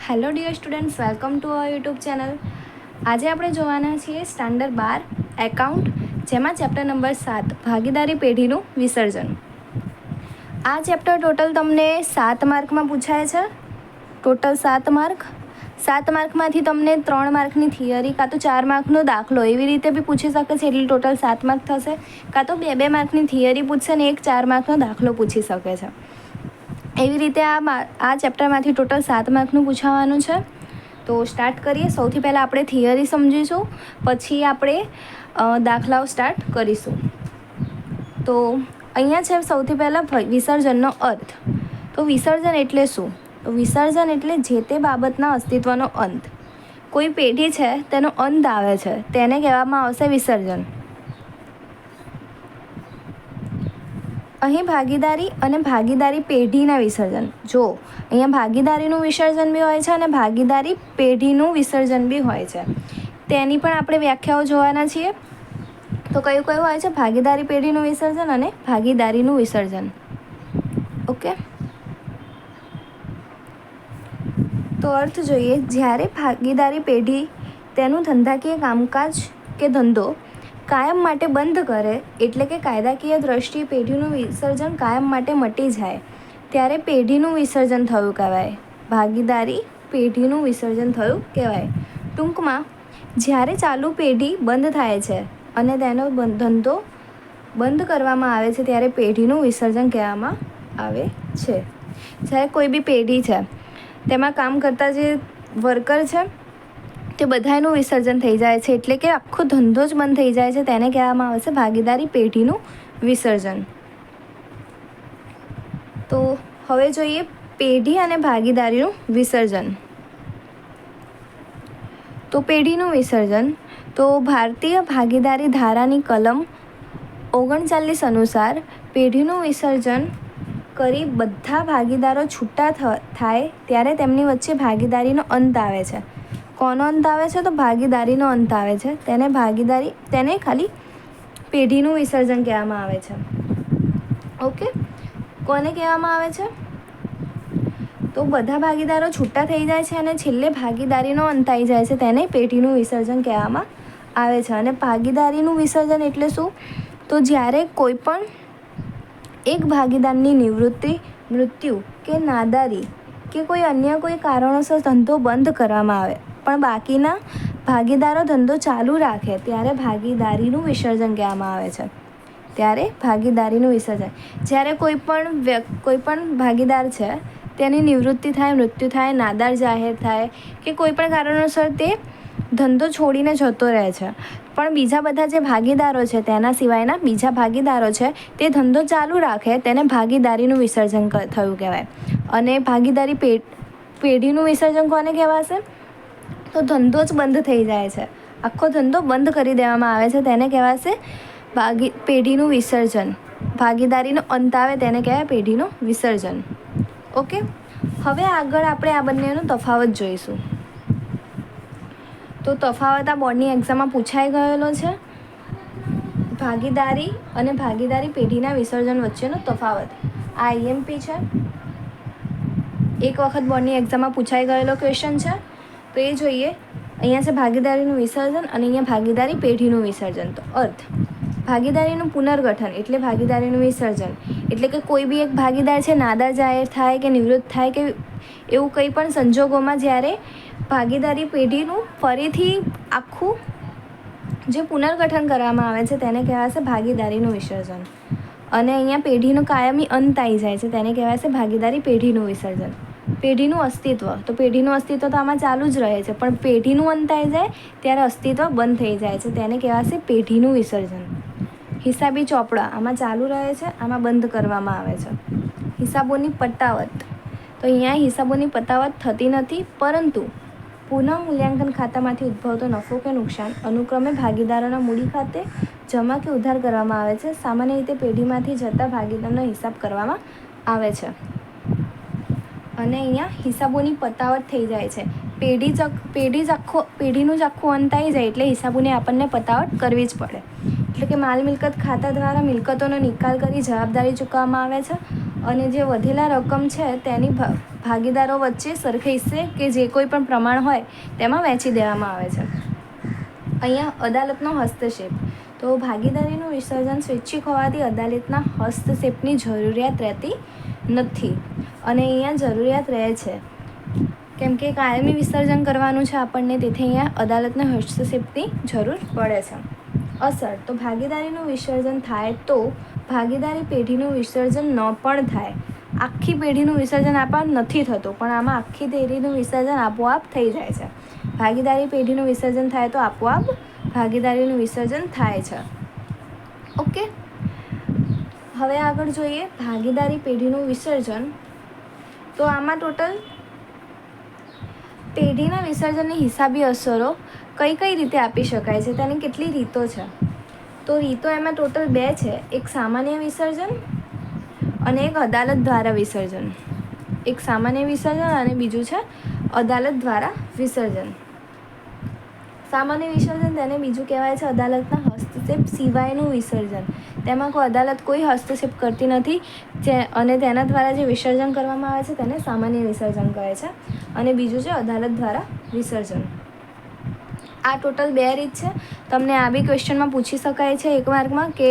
Hello dear students, welcome to our YouTube channel. આજે આપણે જોવાના છીએ સ્ટાન્ડર્ડ 12 એકાઉન્ટ, જેમાં ચેપ્ટર નંબર 7 ભાગીદારી પેઢીનું વિસર્જન. આ ચેપ્ટર ટોટલ તમને 7 માર્કમાં પૂછાય છે. Total 7 mark. 7 માર્કમાંથી તમને 3 માર્કની થિયરી કાં તો 4 માર્કનો દાખલો એવી રીતે બી પૂછી શકે છે, એટલે ટોટલ 7 માર્ક થશે. કાં તો 2 માર્કની થિયરી પૂછશે ને 4 માર્કનો દાખલો પૂછી શકે છે. એવી રીતે આ ચેપ્ટરમાંથી ટોટલ 7 માર્કનું પૂછાવાનું છે. તો સ્ટાર્ટ કરીએ. સૌથી પહેલાં આપણે થિયરી સમજીશું, પછી આપણે દાખલાઓ સ્ટાર્ટ કરીશું. તો અહીંયા છે સૌથી પહેલાં વિસર્જનનો અર્થ. તો વિસર્જન એટલે શું? તો વિસર્જન એટલે જે તે બાબતના અસ્તિત્વનો અંત. કોઈ પેઢી છે તેનો અંત આવે છે, તેને કહેવામાં આવશે વિસર્જન. અહીં ભાગીદારી અને ભાગીદારી પેઢીના વિસર્જન. જો અહીંયા ભાગીદારીનું વિસર્જન બી હોય છે અને ભાગીદારી પેઢીનું વિસર્જન બી હોય છે. તેની પણ આપણે વ્યાખ્યાઓ જોવાના છીએ. તો કયું કયું હોય છે? ભાગીદારી પેઢીનું વિસર્જન અને ભાગીદારીનું વિસર્જન. ઓકે, તો અર્થ જોઈએ. જ્યારે ભાગીદારી પેઢી તેનું ધંધાકીય કામકાજ કે ધંધો કાયમ માટે બંધ કરે, એટલે કે કાયદાકીય દ્રષ્ટિએ પેઢીનું વિસર્જન કાયમ માટે મટી જાય, ત્યારે પેઢીનું વિસર્જન થયું કહેવાય. ભાગીદારી પેઢીનું વિસર્જન થયું કહેવાય. ટૂંકમાં, જ્યારે ચાલુ પેઢી બંધ થાય છે અને તેનો ધંધો બંધ કરવામાં આવે છે, ત્યારે પેઢીનું વિસર્જન કહેવામાં આવે છે. જ્યારે કોઈ બી પેઢી છે, તેમાં કામ કરતા જે વર્કર છે તે બધાનું વિસર્જન થઈ જાય છે, એટલે કે આખો ધંધો જ બંધ થઈ જાય છે, તેને કહેવામાં આવે છે ભાગીદારી પેઢીનું વિસર્જન. તો હવે જોઈએ પેઢી અને ભાગીદારીનું વિસર્જન. તો પેઢીનું વિસર્જન, તો ભારતીય ભાગીદારી ધારાની કલમ 39 અનુસાર પેઢીનું વિસર્જન કરી બધા ભાગીદારો છૂટા થાય ત્યારે તેમની વચ્ચે ભાગીદારીનો અંત આવે છે. કોનો અંત આવે છે? તો ભાગીદારીનો અંત આવે છે. તેને ખાલી પેઢીનું વિસર્જન કહેવામાં આવે છે. ઓકે, કોને કહેવામાં આવે છે? તો બધા ભાગીદારો છૂટા થઈ જાય છે અને છેલ્લે ભાગીદારીનો અંત આવી જાય છે, તેને પેઢીનું વિસર્જન કહેવામાં આવે છે. અને ભાગીદારીનું વિસર્જન એટલે શું? તો જ્યારે કોઈ પણ એક ભાગીદારની મૃત્યુ કે નાદારી કે કોઈ અન્ય કોઈ કારણોસર ધંધો બંધ કરવામાં આવે, પણ બાકીના ભાગીદારો ધંધો ચાલુ રાખે, ત્યારે ભાગીદારીનું વિસર્જન કહેવામાં આવે છે. ત્યારે ભાગીદારીનું વિસર્જન, જ્યારે કોઈ પણ ભાગીદાર છે તેની નિવૃત્તિ થાય, મૃત્યુ થાય, નાદાર જાહેર થાય કે કોઈ પણ કારણોસર તે ધંધો છોડીને જતો રહે છે, પણ બીજા બધા જે ભાગીદારો છે, તેના સિવાયના બીજા ભાગીદારો છે, તે ધંધો ચાલુ રાખે, તેને ભાગીદારીનું વિસર્જન થયું કહેવાય. અને ભાગીદારી પેઢીનું વિસર્જન કોને કહેવાશે? તો ધંધો જ બંધ થઈ જાય છે, આખો ધંધો બંધ કરી દેવામાં આવે છે, તેને કહેવાશે પેઢીનું વિસર્જન. ભાગીદારીનો અંત આવે તેને કહેવાય પેઢીનું વિસર્જન. ઓકે, હવે આગળ આપણે આ બંનેનો તફાવત જોઈશું. તો તફાવત આ બોર્ડની એક્ઝામમાં પૂછાઈ ગયેલો છે. ભાગીદારી અને ભાગીદારી પેઢીના વિસર્જન વચ્ચેનો તફાવત. આ IMP છે, એક વખત બોર્ડની એક્ઝામમાં પૂછાઈ ગયેલો ક્વેશ્ચન છે. તો એ જોઈએ. અહીંયા છે ભાગીદારીનું વિસર્જન અને અહીંયા ભાગીદારી પેઢીનું વિસર્જન. તો અર્થ: ભાગીદારીનું પુનર્ગઠન એટલે ભાગીદારીનું વિસર્જન. એટલે કે કોઈ બી એક ભાગીદાર છે નાદાર જાહેર થાય કે નિવૃત્ત થાય કે એવું કંઈ પણ સંજોગોમાં જ્યારે ભાગીદારી પેઢીનું ફરીથી આખું જે પુનર્ગઠન કરવામાં આવે છે, તેને કહેવાશે ભાગીદારીનું વિસર્જન. અને અહીંયા પેઢીનો કાયમી અંત આવી જાય છે, તેને કહેવાશે ભાગીદારી પેઢીનું વિસર્જન. પેઢીનું અસ્તિત્વ, તો પેઢીનું અસ્તિત્વ તો આમાં ચાલુ જ રહે છે, પણ પેઢીનું અંત આવી જાય ત્યારે અસ્તિત્વ બંધ થઈ જાય છે, તેને કહેવાશે પેઢીનું વિસર્જન. હિસાબી ચોપડા આમાં ચાલુ રહે છે, આમાં બંધ કરવામાં આવે છે. હિસાબોની પતાવટ, તો અહીંયા હિસાબોની પતાવટ થતી નથી, પરંતુ પુનઃ મૂલ્યાંકન ખાતામાંથી ઉદ્ભવતો નફો કે નુકસાન અનુક્રમે ભાગીદારોના મૂડી ખાતે જમા કે ઉધાર કરવામાં આવે છે. સામાન્ય રીતે પેઢીમાંથી જતા ભાગીદારનો હિસાબ કરવામાં આવે છે. અને અહીંયા હિસાબોની પતાવટ થઈ જાય છે. પેઢીનું જ આખું અંત આવી જાય એટલે હિસાબોની આપણને પતાવટ કરવી જ પડે. એટલે કે માલ મિલકત ખાતા દ્વારા મિલકતોનો નિકાલ કરી જવાબદારી ચૂકવવામાં આવે છે અને જે વધેલા રકમ છે તેની ભાગીદારો વચ્ચે સરખે હિસ્સે કે જે કોઈ પણ પ્રમાણ હોય તેમાં વહેંચી દેવામાં આવે છે. અહીંયા અદાલતનો હસ્તક્ષેપ. તો ભાગીદારીનું વિસર્જન સ્વૈચ્છિક હોવાથી અદાલતના હસ્તક્ષેપની જરૂરિયાત રહેતી નથી, અને અહીંયા જરૂરિયાત રહે છે કેમ કે કાયમી વિસર્જન કરવાનું છે આપણને, તેથી અહીંયા અદાલતના હસ્તક્ષેપની જરૂર પડે છે. અસર. તો ભાગીદારીનું વિસર્જન થાય તો ભાગીદારી પેઢીનું વિસર્જન ન પણ થાય. આખી પેઢીનું વિસર્જન આપણ નથી થતું, પણ આમાં આખી પેઢીનું વિસર્જન આપોઆપ થઈ જાય છે. ભાગીદારી પેઢીનું વિસર્જન થાય તો આપોઆપ ભાગીદારીનું વિસર્જન થાય છે. ઓકે, હવે આગળ જોઈએ ભાગીદારી પેઢીનું વિસર્જન. તો આમાં ટોટલ પેઢીના વિસર્જનની હિસાબી અસરો કઈ કઈ રીતે આપી શકાય છે, તેની કેટલી રીતો છે. તો રીતો એમાં ટોટલ 2 છે. એક સામાન્ય વિસર્જન અને એક અદાલત દ્વારા વિસર્જન. એક સામાન્ય વિસર્જન અને બીજું છે અદાલત દ્વારા વિસર્જન. સામાન્ય વિસર્જન તેને બીજું કહેવાય છે અદાલતના હસ્તક્ષેપ સિવાયનું વિસર્જન. તેમાં કોઈ અદાલત કોઈ હસ્તક્ષેપ કરતી નથી અને તેના દ્વારા જે વિસર્જન કરવામાં આવે છે તેને સામાન્ય વિસર્જન કહે છે. અને બીજું છે અદાલત દ્વારા વિસર્જન. આ ટોટલ 2 રીત છે. તમને આ બી ક્વેશ્ચનમાં પૂછી શકાય છે એક માર્કમાં કે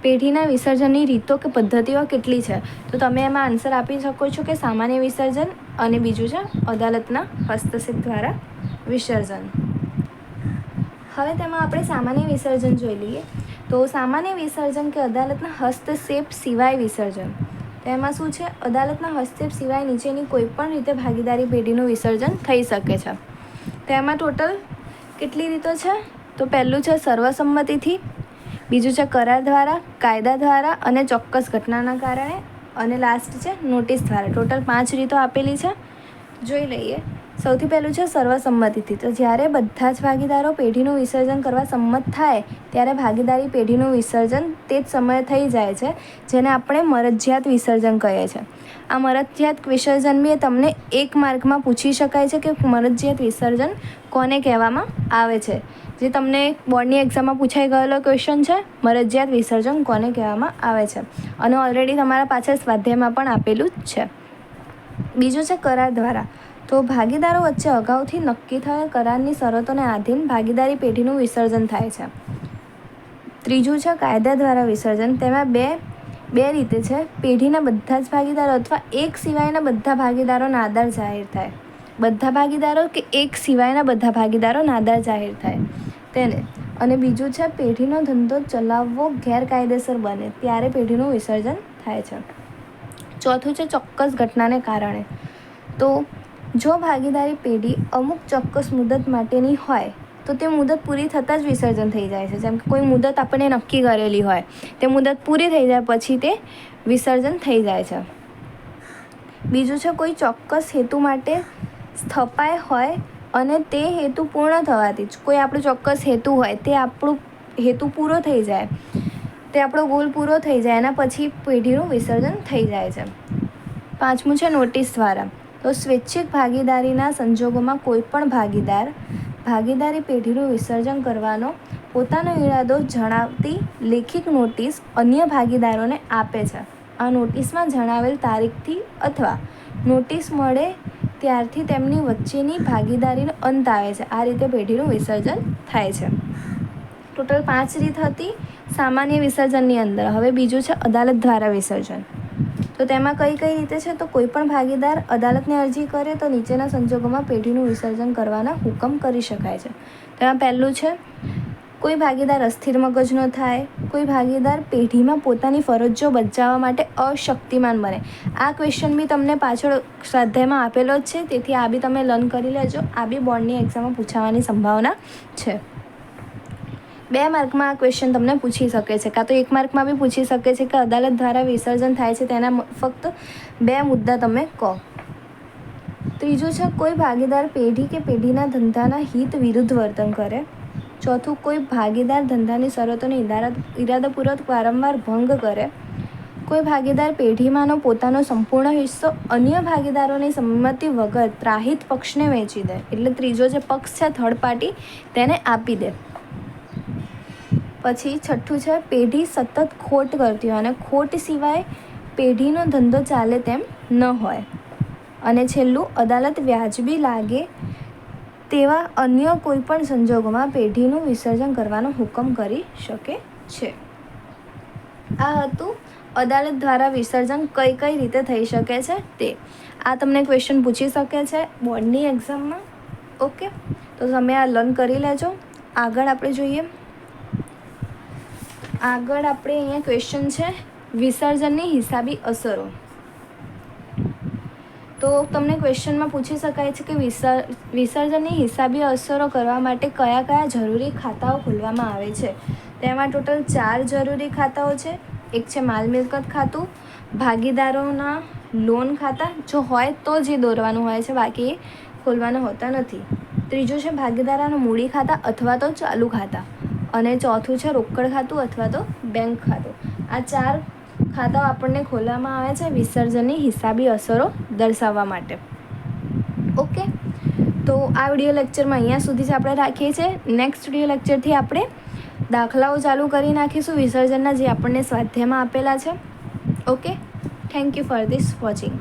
પેઢીના વિસર્જનની રીતો કે પદ્ધતિઓ કેટલી છે. તો તમે એમાં આન્સર આપી શકો છો કે સામાન્ય વિસર્જન અને બીજું છે અદાલતના હસ્તક્ષેપ દ્વારા વિસર્જન. હવે તેમાં આપણે સામાન્ય વિસર્જન જોઈ લઈએ. તો સામાન્ય વિસર્જન કે અદાલતના હસ્તક્ષેપ સિવાય વિસર્જન. તેમાં શું છે, અદાલતના હસ્તક્ષેપ સિવાય નીચેની કોઈપણ રીતે ભાગીદારી પેઢીનું વિસર્જન થઈ શકે છે. તેમાં ટોટલ કેટલી રીતો છે. તો પહેલું છે સર્વસંમતિથી, બીજું છે કરાર દ્વારા, કાયદા દ્વારા અને ચોક્કસ ઘટનાના કારણે, અને લાસ્ટ છે નોટિસ દ્વારા. ટોટલ 5 રીતો આપેલી છે, જોઈ લઈએ. સૌથી પહેલું છે સર્વસંમતિથી. તો જ્યારે બધા જ ભાગીદારો પેઢીનું વિસર્જન કરવા સંમત થાય ત્યારે ભાગીદારી પેઢીનું વિસર્જન તે જ સમયે થઈ જાય છે, જેને આપણે મરજિયાત વિસર્જન કહીએ છીએ. આ મરજિયાત વિસર્જન બી તમને 1 માર્કમાં પૂછી શકાય છે કે મરજિયાત વિસર્જન કોને કહેવામાં આવે છે. જે તમને બોર્ડની એક્ઝામમાં પૂછાઈ ગયેલો ક્વેશ્ચન છે, મરજિયાત વિસર્જન કોને કહેવામાં આવે છે, અને ઓલરેડી તમારા પાછળ સ્વાધ્યાયમાં પણ આપેલું જ છે. બીજું છે કરાર દ્વારા. તો ભાગીદારો વચ્ચે અગાઉથી નક્કી થયેલ કરારની શરતોને આધીન ભાગીદારી પેઢીનું વિસર્જન થાય છે. ત્રીજું છે કાયદા દ્વારા વિસર્જન. તેમાં બે રીતે છે. પેઢીના બધા જ ભાગીદારો અથવા એક સિવાયના બધા ભાગીદારો નાદાર જાહેર થાય. બધા ભાગીદારો કે એક સિવાયના બધા ભાગીદારો નાદાર જાહેર થાય તેને. અને બીજું છે પેઢીનો ધંધો ચલાવવો ગેરકાયદેસર બને ત્યારે પેઢીનું વિસર્જન થાય છે. ચોથું છે ચોક્કસ ઘટનાને કારણે. તો જો ભાગીદારી પેઢી અમુક ચોક્કસ મુદત માટેની હોય તો તે મુદત પૂરી થતાં જ વિસર્જન થઈ જાય છે. જેમ કે કોઈ મુદત આપણે નક્કી કરેલી હોય, તે મુદત પૂરી થઈ જાય પછી તે વિસર્જન થઈ જાય છે. બીજું છે કોઈ ચોક્કસ હેતુ માટે સ્થપાય હોય અને તે હેતુ પૂર્ણ થવાથી જ કોઈ આપણો ચોક્કસ હેતુ હોય તે આપણું હેતુ પૂરો થઈ જાય, તે આપણો ગોલ પૂરો થઈ જાય, એના પછી પેઢીનું વિસર્જન થઈ જાય છે. પાંચમું છે નોટિસ દ્વારા. તો સ્વૈચ્છિક ભાગીદારીના સંજોગોમાં કોઈ પણ ભાગીદાર ભાગીદારી પેઢીનું વિસર્જન કરવાનો પોતાનો ઈરાદો જણાવતી લેખિત નોટિસ અન્ય ભાગીદારોને આપે છે. આ નોટિસમાં જણાવેલ તારીખથી અથવા નોટિસ મળે ત્યારથી તેમની વચ્ચેની ભાગીદારીનો અંત આવે છે. આ રીતે પેઢીનું વિસર્જન થાય છે. ટોટલ 5 રીત હતી સામાન્ય વિસર્જનની અંદર. હવે બીજું છે અદાલત દ્વારા વિસર્જન. તો તેમાં કઈ રીતે છે, તો કોઈ પણ ભાગીદાર અદાલતને અરજી કરે તો નીચેના સંજોગોમાં પેઢીનું વિસર્જન કરવાના હુકમ કરી શકાય છે. તેમાં પહેલું છે કોઈ ભાગીદાર અસ્થિર મગજનો થાય, કોઈ ભાગીદાર પેઢીમાં પોતાની ફરજો બજાવવા માટે અશક્તિમાન બને. આ ક્વેશ્ચન બી તમને પાછળ સ્વાધ્યાયમાં આપેલો જ છે, તેથી આ બી તમે લર્ન કરી લેજો. આ બી બોર્ડની એક્ઝામમાં પૂછાવાની સંભાવના છે. 2 માર્કમાં આ ક્વેશ્ચન તમને પૂછી શકે છે, કાં તો 1 માર્કમાં બી પૂછી શકે છે કે અદાલત દ્વારા વિસર્જન થાય છે તેના ફક્ત 2 મુદ્દા તમે કહો. ત્રીજું છે કોઈ ભાગીદાર પેઢી કે પેઢીના ધંધાના હિત વિરુદ્ધ વર્તન કરે. ચોથું કોઈ ભાગીદાર ધંધાની શરતોને ઇરાદાપૂર્વક વારંવાર ભંગ કરે. કોઈ ભાગીદાર પેઢીમાંનો પોતાનો સંપૂર્ણ હિસ્સો અન્ય ભાગીદારોની સંમતિ વગર ત્રાહિત પક્ષને વહેંચી દે. એટલે ત્રીજો જે પક્ષ છે થર્ડ પાર્ટી તેને આપી દે. પછી છઠ્ઠું છે પેઢી સતત ખોટ કરતી હોય અને ખોટ સિવાય પેઢીનો ધંધો ચાલે તેમ ન હોય. અને છેલ્લું, અદાલત વ્યાજબી લાગે તેવા અન્ય કોઈપણ સંજોગોમાં પેઢીનું વિસર્જન કરવાનો હુકમ કરી શકે છે. આ હતું અદાલત દ્વારા વિસર્જન કઈ કઈ રીતે થઈ શકે છે તે. આ તમને ક્વેશ્ચન પૂછી શકે છે બોર્ડની એક્ઝામમાં. ઓકે, તો તમે આ લર્ન કરી લેજો. આગળ આપણે જોઈએ. આગળ આપણે અહીંયા ક્વેશ્ચન છે વિસર્જનની હિસાબી અસરો. તો તમને ક્વેશ્ચનમાં પૂછી શકાય છે કે વિસર્જનની હિસાબી અસરો કરવા માટે કયા કયા જરૂરી ખાતાઓ ખોલવામાં આવે છે. તેમાં ટોટલ 4 જરૂરી ખાતાઓ છે. એક છે માલ મિલકત ખાતું, ભાગીદારોના લોન ખાતા, જો હોય તો જ એ દોરવાનું હોય છે, બાકી ખોલવાના હોતા નથી. ત્રીજું છે ભાગીદારોના મૂડી ખાતા અથવા તો ચાલુ ખાતા, અને ચોથું છે રોકડ ખાતું અથવા તો બેંક ખાતું. આ 4 ખાતાઓ આપણને ખોલવામાં આવે છે વિસર્જનની હિસાબી અસરો દર્શાવવા માટે. ઓકે, તો આ વિડીયો લેક્ચરમાં અહીંયા સુધી જ આપણે રાખીએ છીએ. નેક્સ્ટ વિડીયો લેક્ચરથી આપણે દાખલાઓ ચાલુ કરી નાખીશું વિસર્જનના, જે આપણને સ્વાધ્યાયમાં આપેલા છે. Okay, thank you for this watching.